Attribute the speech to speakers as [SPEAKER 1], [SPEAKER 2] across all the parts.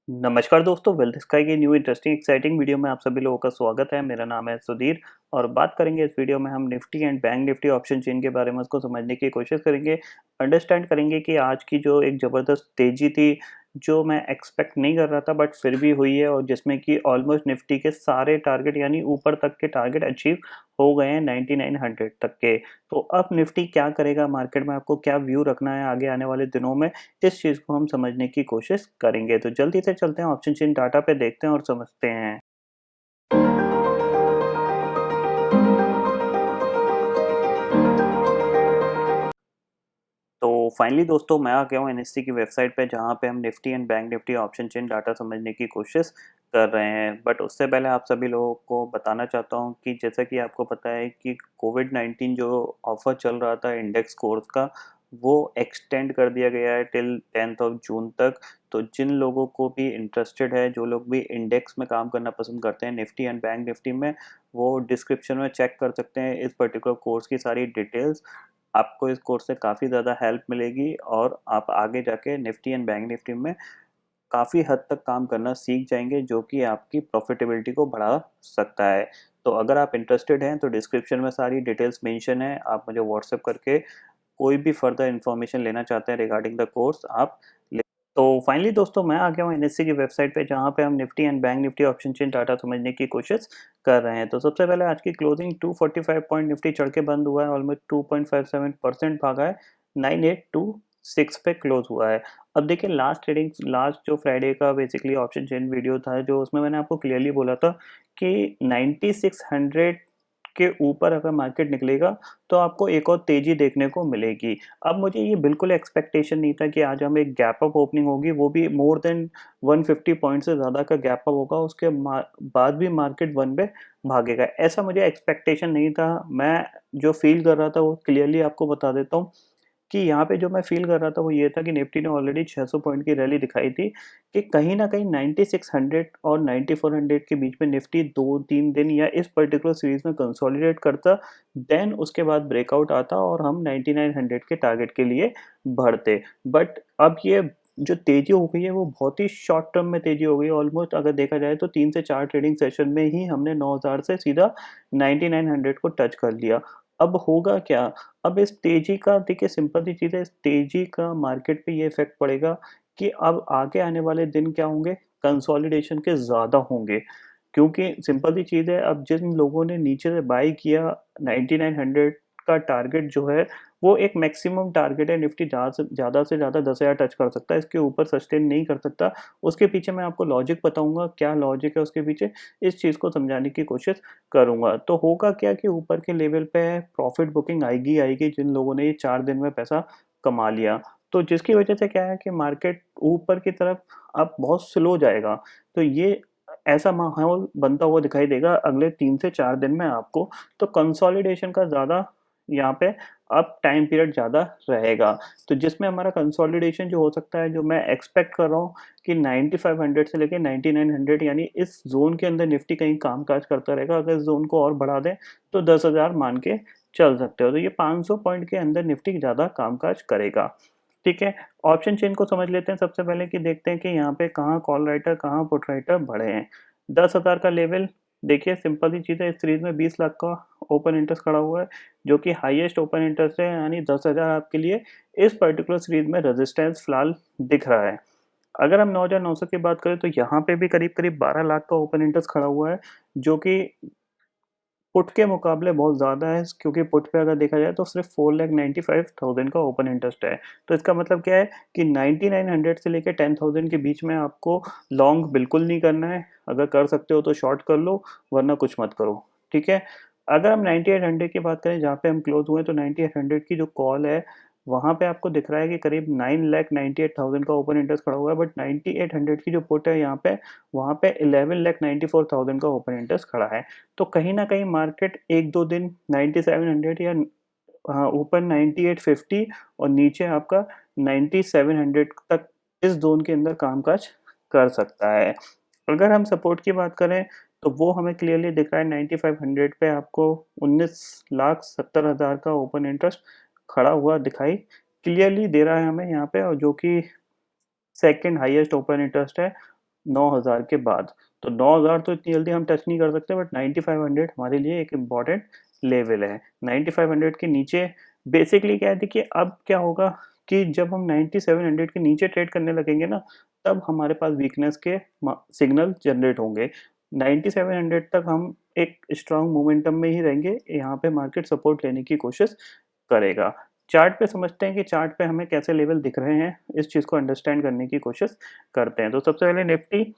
[SPEAKER 1] नमस्कार दोस्तों, wealth sky की न्यू इंटरेस्टिंग एक्साइटिंग वीडियो में आप सभी लोगों का स्वागत है। मेरा नाम है सुधीर और बात करेंगे इस वीडियो में हम Nifty and bank Nifty option chain के बारे में उसको समझने की कोशिश करेंगे। अंडरस्टैंड करेंगे कि आज की जो एक ज़बरदस्त तेज़ी थी, जो मैं एक्सपेक्ट नहीं कर रहा था बट फिर भी हुई है और जिसमें कि ऑलमोस्ट निफ्टी के सारे टारगेट यानी ऊपर तक के टारगेट अचीव हो गए हैं 9900 तक के। तो अब निफ्टी क्या करेगा मार्केट में, आपको क्या व्यू रखना है आगे आने वाले दिनों में, इस चीज़ को हम समझने की कोशिश करेंगे। तो जल्दी से चलते हैं ऑप्शन चेन डाटा पे देखते हैं और समझते हैं। तो फाइनली दोस्तों मैं आ गया हूँ एनएससी की वेबसाइट पे, जहाँ पे हम Nifty and bank Nifty option chain data समझने की कोशिश कर रहे हैं। बट उससे पहले आप सभी लोगों को बताना चाहता हूँ कि जैसा कि आपको पता है कि कोविड-19 जो ऑफर चल रहा था इंडेक्स कोर्स का, वो एक्सटेंड कर दिया गया है टिल 10th ऑफ जून तक। तो जिन लोगों को भी इंटरेस्टेड है, जो लोग भी इंडेक्स में काम करना पसंद करते हैं निफ्टी एंड बैंक निफ्टी में, वो डिस्क्रिप्शन में चेक कर सकते हैं इस पर्टिकुलर कोर्स की सारी डिटेल्स। आपको इस कोर्स से काफ़ी ज़्यादा हेल्प मिलेगी और आप आगे जाके निफ्टी एंड बैंक निफ्टी में काफ़ी हद तक काम करना सीख जाएंगे, जो कि आपकी प्रॉफिटेबिलिटी को बढ़ा सकता है। तो अगर आप इंटरेस्टेड हैं तो डिस्क्रिप्शन में सारी डिटेल्स मेंशन है, आप मुझे व्हाट्सएप करके कोई भी फर्दर इन्फॉर्मेशन लेना चाहते हैं रिगार्डिंग द कोर्स आप ले। तो फाइनली दोस्तों मैं आ गया हूँ एनएससी की वेबसाइट पे, जहाँ पे हम Nifty and bank Nifty option chain data समझने की कोशिश कर रहे हैं। तो सबसे पहले आज की क्लोजिंग 245 पॉइंट निफ्टी चढ़ के बंद हुआ है, ऑलमोस्ट 2.57% भागा है, 9826 पे क्लोज हुआ है। अब देखिए लास्ट जो फ्राइडे का बेसिकली ऑप्शन चेन वीडियो था, जो उसमें मैंने आपको क्लियरली बोला था कि 9600 के ऊपर अगर मार्केट निकलेगा तो आपको एक और तेजी देखने को मिलेगी। अब मुझे ये बिल्कुल एक्सपेक्टेशन नहीं था कि आज हमें एक गैप अप ओपनिंग होगी, वो भी मोर देन 150 पॉइंट से ज़्यादा का गैप अप होगा, उसके बाद भी मार्केट वन पे भागेगा, ऐसा मुझे एक्सपेक्टेशन नहीं था। मैं जो फील कर रहा था वो क्लियरली आपको बता देता हूँ कि यहाँ पे जो मैं फ़ील कर रहा था वो ये था कि निफ्टी ने ऑलरेडी 600 पॉइंट की रैली दिखाई थी, कि कहीं न कहीं 9600 और 9400 के बीच में निफ्टी 2-3 दिन या इस पर्टिकुलर सीरीज़ में कंसोलिडेट करता, देन उसके बाद ब्रेकआउट आता और हम 9900 के टारगेट के लिए बढ़ते। बट अब ये जो तेज़ी हो गई है वो बहुत ही शॉर्ट टर्म में तेज़ी हो गई है। ऑलमोस्ट अगर देखा जाए तो 3 से 4 ट्रेडिंग सेशन में ही हमने 9000 से सीधा 9900 को टच कर लिया। अब होगा क्या? अब इस तेज़ी का देखिए सिंपल सी चीज़ है, इस तेज़ी का मार्केट पे ये इफ़ेक्ट पड़ेगा कि अब आगे आने वाले दिन क्या होंगे, कंसोलिडेशन के ज़्यादा होंगे। क्योंकि सिंपल सी चीज़ है, अब जिन लोगों ने नीचे से बाय किया 9900 का टारगेट जो है, वो एक मैक्सिमम टारगेट है। निफ्टी ज़्यादा से ज़्यादा 10,000 टच कर सकता है, इसके ऊपर सस्टेन नहीं कर सकता। उसके पीछे मैं आपको लॉजिक बताऊँगा, क्या लॉजिक है उसके पीछे, इस चीज़ को समझाने की कोशिश करूँगा। तो होगा क्या कि ऊपर के लेवल पे प्रॉफ़िट बुकिंग आएगी आएगी, जिन लोगों ने ये 4 दिन में पैसा कमा लिया। तो जिसकी वजह से क्या है कि मार्केट ऊपर की तरफ अब बहुत स्लो जाएगा। तो ये ऐसा माहौल बनता हुआ दिखाई देगा अगले 3 से 4 दिन में आपको। तो कंसोलिडेशन का ज़्यादा यहाँ पे अब टाइम पीरियड ज़्यादा रहेगा। तो जिसमें हमारा कंसोलिडेशन जो हो सकता है, जो मैं एक्सपेक्ट कर रहा हूँ कि 9500 से लेके 9900 यानी इस ज़ोन के अंदर निफ्टी कहीं काम-काज करता रहेगा। अगर इस ज़ोन को और बढ़ा दें तो 10,000 मान के चल सकते हो। तो ये 500 पॉइंट के अंदर निफ्टी ज़्यादा काम-काज करेगा। ठीक है? ऑप्शन चेन को समझ लेते हैं सबसे पहले, कि देखते हैं कि यहाँ पे कहाँ कॉल राइटर, कहाँ पुट राइटर बढ़े हैं। 10,000 का लेवल देखिए सिंपल सी चीज़ है, इस सीरीज़ में 20 लाख का ओपन इंटरेस्ट खड़ा हुआ है, जो कि हाईएस्ट ओपन इंटरेस्ट है, यानी 10,000 आपके लिए इस पर्टिकुलर सीरीज़ में रेजिस्टेंस फिलहाल दिख रहा है। अगर हम 9,900 की बात करें तो यहाँ पे भी करीब-करीब 12 लाख का ओपन इंटरेस्ट खड़ा हुआ है, जो कि पुट के मुकाबले बहुत ज़्यादा है, क्योंकि पुट पे अगर देखा जाए तो सिर्फ 4,95,000 का ओपन इंटरेस्ट है। तो इसका मतलब क्या है कि 9900 से लेके 10,000 के बीच में आपको लॉन्ग बिल्कुल नहीं करना है। अगर कर सकते हो तो शॉर्ट कर लो, वरना कुछ मत करो, ठीक है? अगर हम 9800 की बात करें, जहाँ पे हम क्लोज़ हुए, तो 9800 की जो कॉल है, वहाँ पे आपको दिख रहा है कि करीब 9,98,000 का ओपन इंटरेस्ट खड़ा हुआ है, बट 9800 की जो पुट है यहाँ पे, वहाँ पे 11,94,000 का ओपन इंटरेस्ट खड़ा है। तो कहीं न कहीं मार्केट 1-2 दिन 9700 या ऊपर 9850 और नीचे आपका 9700 तक इस ज़ोन के अंदर कामकाज कर सकता है। अगर हम सपोर्ट की बात करें तो वो हमें क्लियरली दिख रहा है 9500 पे आपको 19,70,000 का ओपन इंटरेस्ट खड़ा हुआ दिखाई क्लियरली दे रहा है हमें यहाँ पे, और जो कि सेकंड हाईएस्ट ओपन इंटरेस्ट है 9000 के बाद। तो 9000 तो इतनी जल्दी हम टच नहीं कर सकते, बट 9500 हमारे लिए एक इम्पॉर्टेंट लेवल है। 9500 के नीचे बेसिकली क्या है, देखिए अब क्या होगा कि जब हम 9700 के नीचे ट्रेड करने लगेंगे ना, तब हमारे पास वीकनेस के सिग्नल जनरेट होंगे। 9700 तक हम एक स्ट्रांग मोमेंटम में ही रहेंगे, यहाँ पे मार्केट सपोर्ट लेने की कोशिश करेगा। चार्ट पे समझते हैं कि चार्ट पे हमें कैसे लेवल दिख रहे हैं, इस चीज़ को अंडरस्टैंड करने की कोशिश करते हैं। तो सबसे पहले निफ्टी,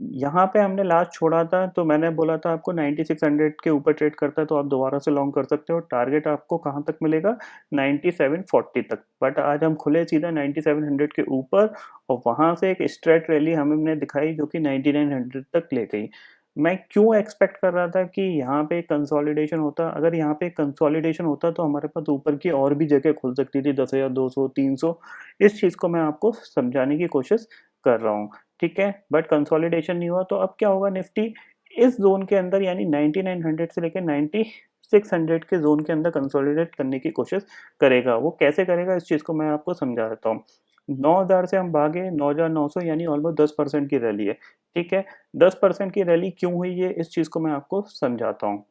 [SPEAKER 1] यहाँ पे हमने लास्ट छोड़ा था, तो मैंने बोला था आपको 9600 के ऊपर ट्रेड करता है तो आप दोबारा से लॉन्ग कर सकते हो। टारगेट आपको कहाँ तक मिलेगा, 9740 तक। बट आज हम खुले सीधा 9700 के ऊपर, और वहाँ से एक स्ट्रेट रैली हमने दिखाई जो कि 9900 तक ले गई। मैं क्यों एक्सपेक्ट कर रहा था कि यहाँ पे कंसोलिडेशन होता, अगर यहाँ पे कंसोलिडेशन होता तो हमारे पास ऊपर की और भी जगह खुल सकती थी, 10,200 300। इस चीज़ को मैं आपको समझाने की कोशिश कर रहा हूँ, ठीक है। बट कंसोलिडेशन नहीं हुआ, तो अब क्या होगा, निफ्टी इस जोन के अंदर यानी 9900 से लेकर 9600 के जोन के अंदर कंसोलिडेट करने की कोशिश करेगा। वो कैसे करेगा, इस चीज़ को मैं आपको समझा देता हूँ। 9000 से हम भागे 9900, यानी ऑलमोस्ट 10% की रैली है, ठीक है। 10% की रैली क्यों हुई है, इस चीज़ को मैं आपको समझाता हूँ।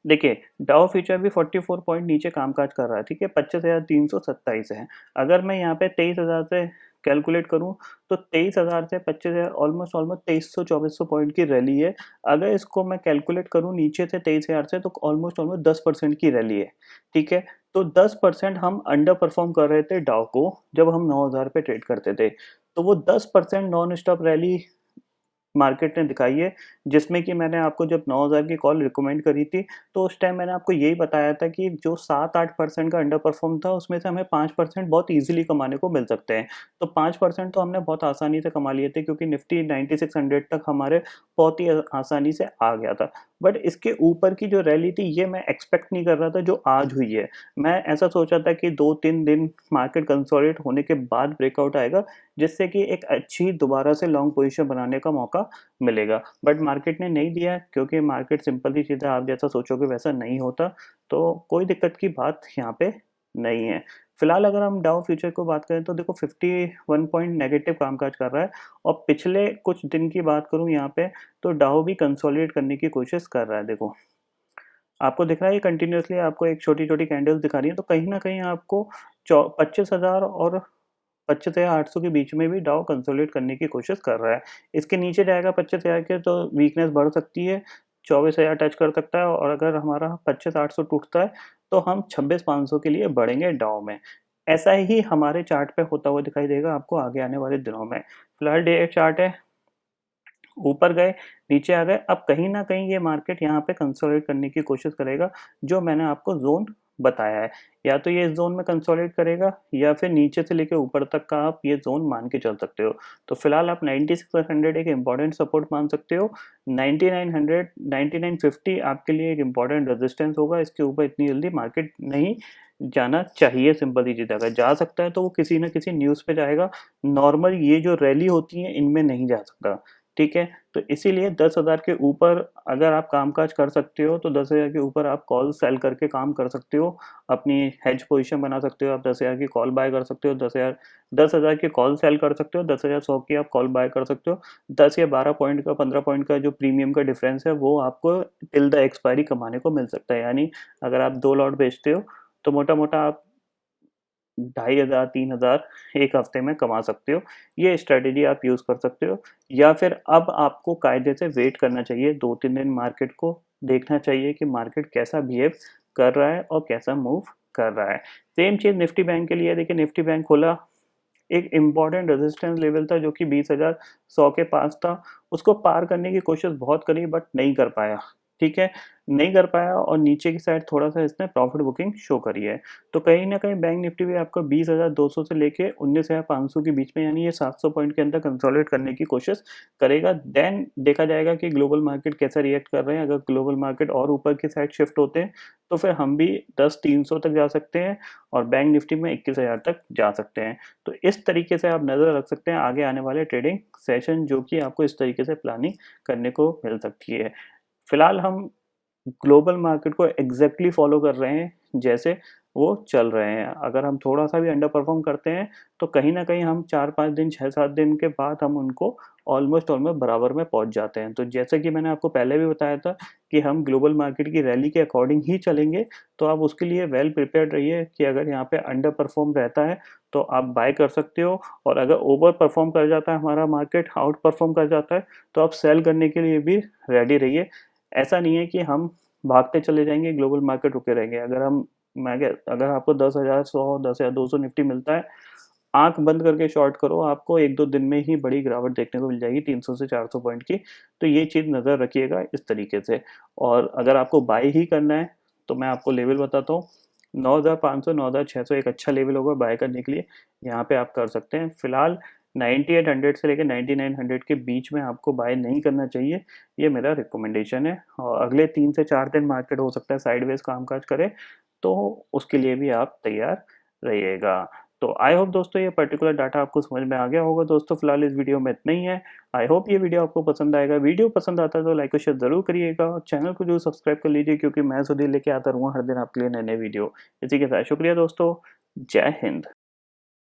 [SPEAKER 1] देखिए, डाउ फ्यूचर भी 44 पॉइंट नीचे कामकाज कर रहा है, ठीक है, 25,327 है। अगर मैं यहाँ पे 23,000 से कैलकुलेट करूँ, तो 23,000 से 25,000 ऑलमोस्ट 2300-2400 पॉइंट की रैली है। अगर इसको मैं कैलकुलेट करूँ नीचे से 23,000 से, तो ऑलमोस्ट 10% की रैली है, ठीक है। तो 10% हम अंडर परफॉर्म कर रहे थे डाउ को, जब हम 9000 पे ट्रेड करते थे। तो वो 10% नॉन स्टॉप रैली मार्केट ने दिखाई है, जिसमें कि मैंने आपको जब 9000 की कॉल रिकमेंड करी थी, तो उस टाइम मैंने आपको यही बताया था कि जो 7-8% का अंडर परफॉर्म था, उसमें से हमें 5% बहुत ईजिली कमाने को मिल सकते हैं। तो 5% तो हमने बहुत आसानी से कमा लिए थे, क्योंकि निफ्टी 9600 तक हमारे बहुत ही आसानी से आ गया था। बट इसके ऊपर की जो रैली थी, ये मैं एक्सपेक्ट नहीं कर रहा था जो आज हुई है। मैं ऐसा सोचा था कि 2-3 दिन मार्केट कंसोलिडेट होने के बाद ब्रेकआउट आएगा, जिससे कि एक अच्छी दोबारा से लॉन्ग पोजीशन बनाने का मौका मिलेगा। बट मार्केट ने नहीं दिया, क्योंकि मार्केट सिंपल सी चीज़ है, आप जैसा सोचोगे वैसा नहीं होता। तो कोई दिक्कत की बात यहाँ पे नहीं है। फिलहाल अगर हम डाउ फ्यूचर को बात करें, तो देखो 51 पॉइंट नेगेटिव कामकाज कर रहा है, और पिछले कुछ दिन की बात करूँ यहाँ पे, तो डाउ भी कंसोलिडेट करने की कोशिश कर रहा है। देखो, आपको दिख रहा है ये कंटिन्यूअसली आपको एक छोटी-छोटी कैंडल्स दिखा रही है, तो कहीं न कहीं आपको 25,000 और 25,800 के बीच में भी डाउ कंसोलिडेट करने की कोशिश कर रहा है। इसके नीचे जाएगा 25,000 के, तो वीकनेस बढ़ सकती है, 24,000 टच कर सकता है, और अगर हमारा 25,800 टूटता है, तो हम 26,500 के लिए बढ़ेंगे डाउ में। ऐसा ही हमारे चार्ट पे होता हुआ दिखाई देगा आपको आगे आने वाले दिनों में। फिलहाल डे चार्ट है, ऊपर गए, नीचे आ गए। अब कहीं न कहीं ये मार्केट यहाँ पे कंसोलिडेट करने की कोशिश करेगा, जो मैंने आपको ज़ोन बताया है। या तो ये इस ज़ोन में कंसोलिडेट करेगा, या फिर नीचे से लेके ऊपर तक का आप ये ज़ोन मान के चल सकते हो। तो फिलहाल आप 9600 एक इम्पोर्टेंट सपोर्ट मान सकते हो। 9900, 9950 आपके लिए एक इम्पोर्टेंट रेजिस्टेंस होगा। इसके ऊपर इतनी जल्दी मार्केट नहीं जाना चाहिए, सिंपल सी चीज़ है। अगर जा सकता है, तो वो किसी न किसी न्यूज़ पे जाएगा। नॉर्मल ये जो रैली होती है, इनमें नहीं जा सकता। ठीक है? तो इसीलिए 10,000 के ऊपर अगर आप कामकाज कर सकते हो, तो 10,000 के ऊपर आप कॉल सेल करके काम कर सकते हो। अपनी हेज पोज़ीशन बना सकते हो, आप 10,000 की कॉल बाय कर सकते हो, 10,000 की कॉल सेल कर सकते हो, 10,100 की आप कॉल बाय कर सकते हो। 10 या 12 पॉइंट का, 15 पॉइंट का जो प्रीमियम का डिफरेंस है, वो आपको टिल द एक्सपायरी कमाने को मिल सकता है। यानी अगर आप 2 लॉट बेचते हो, तो मोटा-मोटा आप 2,500 3,000 एक हफ्ते में कमा सकते हो। ये स्ट्रैटेजी आप यूज़ कर सकते हो, या फिर अब आपको कायदे से वेट करना चाहिए, 2-3 दिन मार्केट को देखना चाहिए कि मार्केट कैसा बिहेव कर रहा है और कैसा मूव कर रहा है। सेम चीज़ निफ्टी बैंक के लिए है। देखिए, निफ्टी बैंक खुला, एक इम्पॉर्टेंट रेजिस्टेंस लेवल था जो कि 20,100 के पास था। उसको पार करने की कोशिश बहुत करी, बट नहीं कर पाया, ठीक है? नहीं कर पाया, और नीचे की साइड थोड़ा-सा इसने प्रॉफिट बुकिंग शो करी है। तो कहीं न कहीं बैंक निफ्टी भी आपको 20,200 से लेके 19,500 के बीच में, यानी ये 700 पॉइंट के अंदर कंसोलिडेट करने की कोशिश करेगा। देन देखा जाएगा कि ग्लोबल मार्केट कैसा रिएक्ट कर रहे हैं। अगर ग्लोबल मार्केट और ऊपर की साइड शिफ्ट होते हैं, तो फिर हम भी 10,300 तक जा सकते हैं, और बैंक निफ्टी में 21,000 तक जा सकते हैं। तो इस तरीके से आप नज़र रख सकते हैं आगे आने वाले ट्रेडिंग सेशन, जो कि आपको इस तरीके से प्लानिंग करने को मिल सकती है। फिलहाल हम ग्लोबल मार्केट को एग्जैक्टली फॉलो कर रहे हैं, जैसे वो चल रहे हैं। अगर हम थोड़ा-सा भी अंडर परफ़ॉर्म करते हैं, तो कहीं न कहीं हम 4-5 दिन, 6-7 दिन के बाद हम उनको ऑलमोस्ट बराबर में पहुँच जाते हैं। तो जैसे कि मैंने आपको पहले भी बताया था कि हम ग्लोबल मार्केट की रैली के अकॉर्डिंग ही चलेंगे, तो आप उसके लिए वेल प्रिपेयर्ड रहिए कि अगर यहाँ पे अंडर परफ़ॉर्म रहता है, तो आप बाय कर सकते हो, और अगर ओवर परफ़ॉर्म कर जाता है हमारा मार्केट, आउट परफ़ॉर्म कर जाता है, तो आप सेल करने के लिए भी रेडी रहिए। ऐसा नहीं है कि हम भागते चले जाएँगे, ग्लोबल मार्केट रुके रहेंगे। अगर आपको 10,100 10,200 निफ्टी मिलता है, आँख बंद करके शॉर्ट करो, आपको 1-2 दिन में ही बड़ी गिरावट देखने को मिल जाएगी 300 से 400 पॉइंट की। तो ये चीज़ नज़र रखिएगा इस तरीके से। और अगर आपको बाय ही करना है, तो मैं आपको लेवल बताता हूँ। 9,500 9,600 एक अच्छा लेवल होगा बाय करने के लिए, यहाँ पे आप कर सकते हैं। फिलहाल 9800 से लेके 9900 के बीच में आपको बाय नहीं करना चाहिए, ये मेरा रिकमेंडेशन है। और अगले 3 से 4 दिन मार्केट हो सकता है साइडवेज कामकाज करे, तो उसके लिए भी आप तैयार रहिएगा। तो आई होप दोस्तों ये पर्टिकुलर डाटा आपको समझ में आ गया होगा। दोस्तों फिलहाल इस वीडियो में इतना ही है। आई होप ये वीडियो आपको पसंद आएगा। वीडियो पसंद आता है तो लाइक और शेयर जरूर करिएगा, और चैनल को जो सब्सक्राइब कर लीजिए, क्योंकि मैं सुधीर लेके आता रहूँगा हर दिन आपके लिए नए नए वीडियो। इसी के साथ शुक्रिया दोस्तों। जय हिंद।